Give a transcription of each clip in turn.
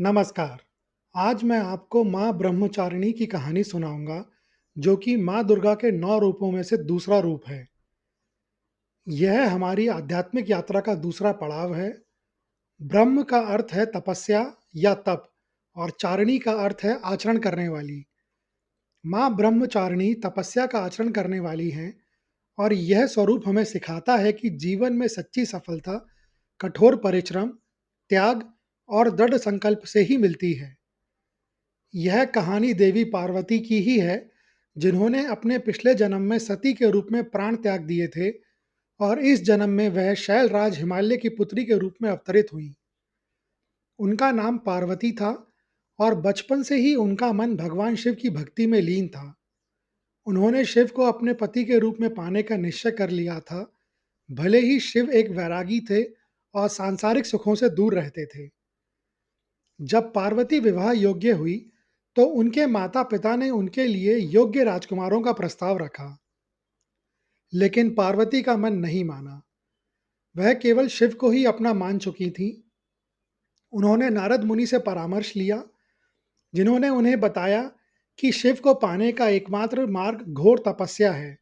नमस्कार। आज मैं आपको माँ ब्रह्मचारिणी की कहानी सुनाऊँगा, जो कि माँ दुर्गा के 9 रूपों में से दूसरा रूप है। यह हमारी आध्यात्मिक यात्रा का दूसरा पड़ाव है। ब्रह्म का अर्थ है तपस्या या तप और चारिणी का अर्थ है आचरण करने वाली। माँ ब्रह्मचारिणी तपस्या का आचरण करने वाली हैं और यह स्वरूप हमें सिखाता है कि जीवन में सच्ची सफलता कठोर परिश्रम, त्याग और दृढ़ संकल्प से ही मिलती है। यह कहानी देवी पार्वती की ही है, जिन्होंने अपने पिछले जन्म में सती के रूप में प्राण त्याग दिए थे और इस जन्म में वह शैलराज हिमालय की पुत्री के रूप में अवतरित हुई। उनका नाम पार्वती था और बचपन से ही उनका मन भगवान शिव की भक्ति में लीन था। उन्होंने शिव को अपने पति के रूप में पाने का निश्चय कर लिया था, भले ही शिव एक वैरागी थे और सांसारिक सुखों से दूर रहते थे। जब पार्वती विवाह योग्य हुई, तो उनके माता-पिता ने उनके लिए योग्य राजकुमारों का प्रस्ताव रखा, लेकिन पार्वती का मन नहीं माना। वह केवल शिव को ही अपना मान चुकी थीं। उन्होंने नारद मुनि से परामर्श लिया, जिन्होंने उन्हें बताया कि शिव को पाने का एकमात्र मार्ग घोर तपस्या है।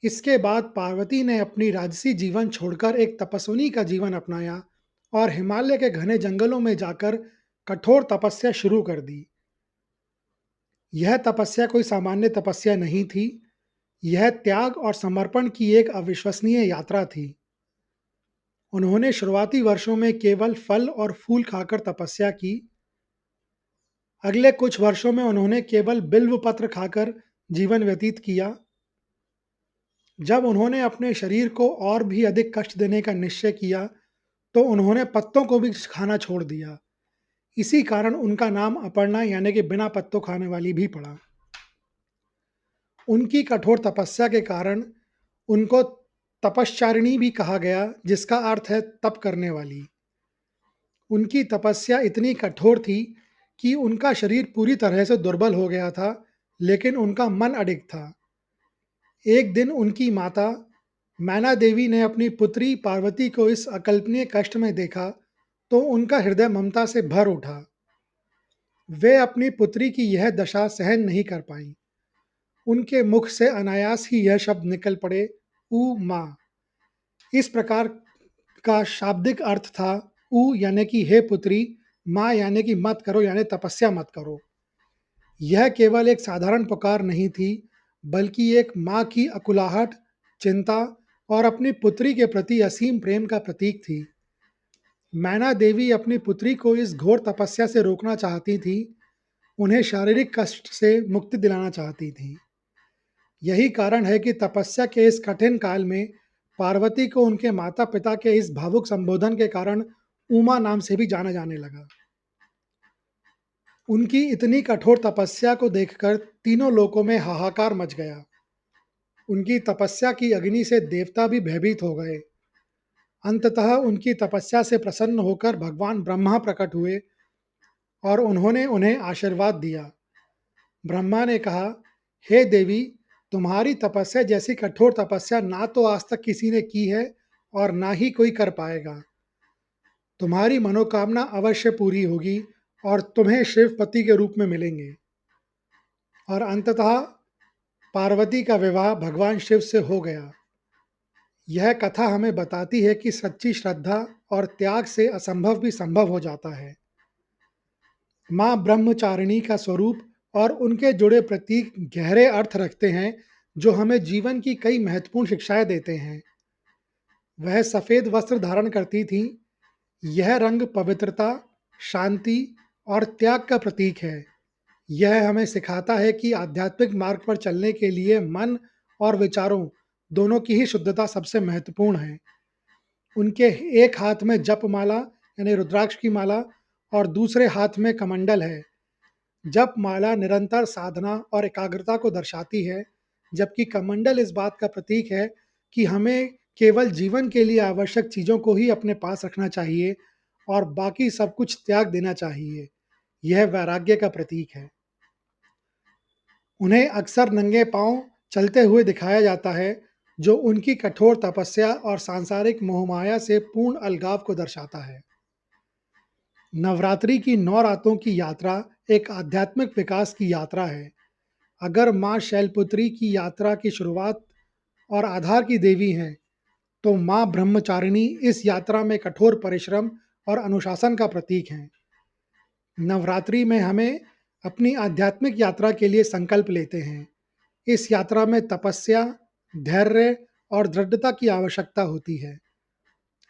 इसके बाद पार्वती ने अपनी राजसी जीवन छोड़कर एक तपस्विनी का जीवन अपनाया और हिमालय के घने जंगलों में जाकर कठोर तपस्या शुरू कर दी। यह तपस्या कोई सामान्य तपस्या नहीं थी, यह त्याग और समर्पण की एक अविश्वसनीय यात्रा थी। उन्होंने शुरुआती वर्षों में केवल फल और फूल खाकर तपस्या की। अगले कुछ वर्षों में उन्होंने केवल बिल्व पत्र खाकर जीवन व्यतीत किया। जब उन्होंने अपने शरीर को और भी अधिक कष्ट देने का निश्चय किया, तो उन्होंने पत्तों को भी खाना छोड़ दिया। इसी कारण उनका नाम अपर्णा यानी कि बिना पत्तों खाने वाली भी पड़ा। उनकी कठोर तपस्या के कारण उनको तपश्चारिणी भी कहा गया, जिसका अर्थ है तप करने वाली। उनकी तपस्या इतनी कठोर थी कि उनका शरीर पूरी तरह से दुर्बल हो गया था, लेकिन उनका मन अडिग था। एक दिन उनकी माता मैना देवी ने अपनी पुत्री पार्वती को इस अकल्पनीय कष्ट में देखा, तो उनका हृदय ममता से भर उठा। वे अपनी पुत्री की यह दशा सहन नहीं कर पाईं। उनके मुख से अनायास ही यह शब्द निकल पड़े, ऊ माँ। इस प्रकार का शाब्दिक अर्थ था, ऊ यानी कि हे पुत्री, माँ यानी कि मत करो यानी तपस्या मत करो। यह केवल एक साधारण पुकार नहीं थी, बल्कि एक माँ की अकुलाहट, चिंता और अपनी पुत्री के प्रति असीम प्रेम का प्रतीक थी। मैना देवी अपनी पुत्री को इस घोर तपस्या से रोकना चाहती थी, उन्हें शारीरिक कष्ट से मुक्ति दिलाना चाहती थी। यही कारण है कि तपस्या के इस कठिन काल में पार्वती को उनके माता-पिता के इस भावुक संबोधन के कारण उमा नाम से भी जाना जाने लगा। उनकी इतनी कठोर तपस्या को देखकर तीनों लोकों में हाहाकार मच गया। उनकी तपस्या की अग्नि से देवता भी भयभीत हो गए। अंततः उनकी तपस्या से प्रसन्न होकर भगवान ब्रह्मा प्रकट हुए और उन्होंने उन्हें आशीर्वाद दिया। ब्रह्मा ने कहा, हे देवी, तुम्हारी तपस्या जैसी कठोर तपस्या ना तो आज तक किसी ने की है और ना ही कोई कर पाएगा। तुम्हारी मनोकामना अवश्य पूरी होगी और तुम्हें शिव पति के रूप में मिलेंगे। और अंततः पार्वती का विवाह भगवान शिव से हो गया। यह कथा हमें बताती है कि सच्ची श्रद्धा और त्याग से असंभव भी संभव हो जाता है। माँ ब्रह्मचारिणी का स्वरूप और उनके जुड़े प्रतीक गहरे अर्थ रखते हैं, जो हमें जीवन की कई महत्वपूर्ण शिक्षाएं देते हैं। वह सफ़ेद वस्त्र धारण करती थीं। यह रंग पवित्रता, शांति और त्याग का प्रतीक है। यह हमें सिखाता है कि आध्यात्मिक मार्ग पर चलने के लिए मन और विचारों दोनों की ही शुद्धता सबसे महत्वपूर्ण है। उनके एक हाथ में जपमाला यानी रुद्राक्ष की माला और दूसरे हाथ में कमंडल है। जपमाला निरंतर साधना और एकाग्रता को दर्शाती है, जबकि कमंडल इस बात का प्रतीक है कि हमें केवल जीवन के लिए आवश्यक चीज़ों को ही अपने पास रखना चाहिए और बाकी सब कुछ त्याग देना चाहिए। यह वैराग्य का प्रतीक है। उन्हें अक्सर नंगे पांव चलते हुए दिखाया जाता है, जो उनकी कठोर तपस्या और सांसारिक मोहमाया से पूर्ण अलगाव को दर्शाता है। नवरात्रि की 9 रातों की यात्रा एक आध्यात्मिक विकास की यात्रा है। अगर माँ शैलपुत्री की यात्रा की शुरुआत और आधार की देवी हैं, तो माँ ब्रह्मचारिणी इस यात्रा में कठोर परिश्रम और अनुशासन का प्रतीक हैं। नवरात्रि में हमें अपनी आध्यात्मिक यात्रा के लिए संकल्प लेते हैं। इस यात्रा में तपस्या, धैर्य और दृढ़ता की आवश्यकता होती है।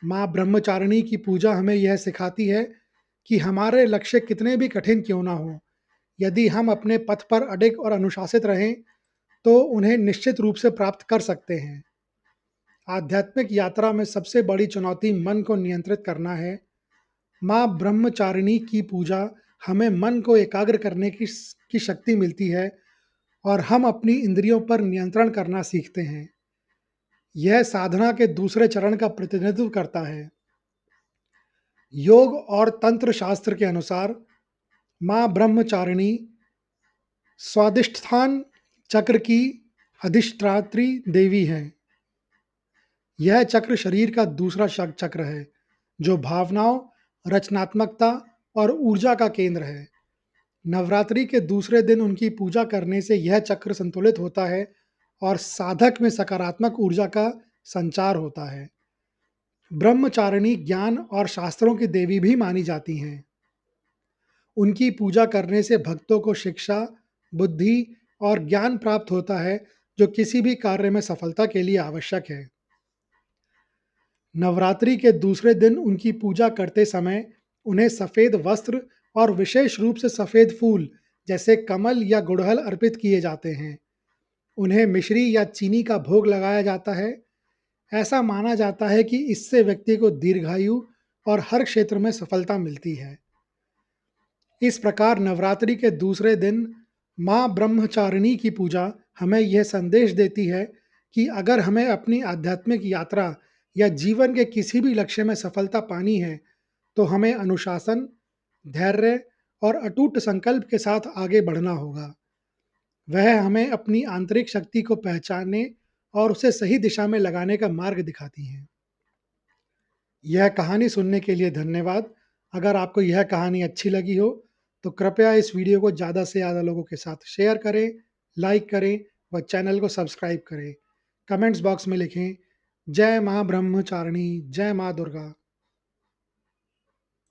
माँ ब्रह्मचारिणी की पूजा हमें यह सिखाती है कि हमारे लक्ष्य कितने भी कठिन क्यों ना हों, यदि हम अपने पथ पर अडिग और अनुशासित रहें, तो उन्हें निश्चित रूप से प्राप्त कर सकते हैं। आध्यात्मिक यात्रा में सबसे बड़ी चुनौती मन को नियंत्रित करना है। माँ ब्रह्मचारिणी की पूजा हमें मन को एकाग्र करने की शक्ति मिलती है और हम अपनी इंद्रियों पर नियंत्रण करना सीखते हैं। यह साधना के दूसरे चरण का प्रतिनिधित्व करता है। योग और तंत्र शास्त्र के अनुसार माँ ब्रह्मचारिणी स्वादिष्ठान चक्र की अधिष्ठात्री देवी हैं। यह चक्र शरीर का दूसरा चक्र है, जो भावनाओं, रचनात्मकता और ऊर्जा का केंद्र है। नवरात्रि के दूसरे दिन उनकी पूजा करने से यह चक्र संतुलित होता है और साधक में सकारात्मक ऊर्जा का संचार होता है। ब्रह्मचारिणी ज्ञान और शास्त्रों की देवी भी मानी जाती हैं। उनकी पूजा करने से भक्तों को शिक्षा, बुद्धि और ज्ञान प्राप्त होता है, जो किसी भी कार्य में सफलता के लिए आवश्यक है। नवरात्रि के दूसरे दिन उनकी पूजा करते समय उन्हें सफ़ेद वस्त्र और विशेष रूप से सफ़ेद फूल जैसे कमल या गुड़हल अर्पित किए जाते हैं। उन्हें मिश्री या चीनी का भोग लगाया जाता है। ऐसा माना जाता है कि इससे व्यक्ति को दीर्घायु और हर क्षेत्र में सफलता मिलती है। इस प्रकार नवरात्रि के दूसरे दिन माँ ब्रह्मचारिणी की पूजा हमें यह संदेश देती है कि अगर हमें अपनी आध्यात्मिक यात्रा या जीवन के किसी भी लक्ष्य में सफलता पानी है, तो हमें अनुशासन, धैर्य और अटूट संकल्प के साथ आगे बढ़ना होगा। वह हमें अपनी आंतरिक शक्ति को पहचानने और उसे सही दिशा में लगाने का मार्ग दिखाती हैं। यह कहानी सुनने के लिए धन्यवाद। अगर आपको यह कहानी अच्छी लगी हो, तो कृपया इस वीडियो को ज़्यादा से ज़्यादा लोगों के साथ शेयर करें, लाइक करें व चैनल को सब्सक्राइब करें। कमेंट्स बॉक्स में लिखें, जय माँ ब्रह्मचारिणी, जय माँ दुर्गा।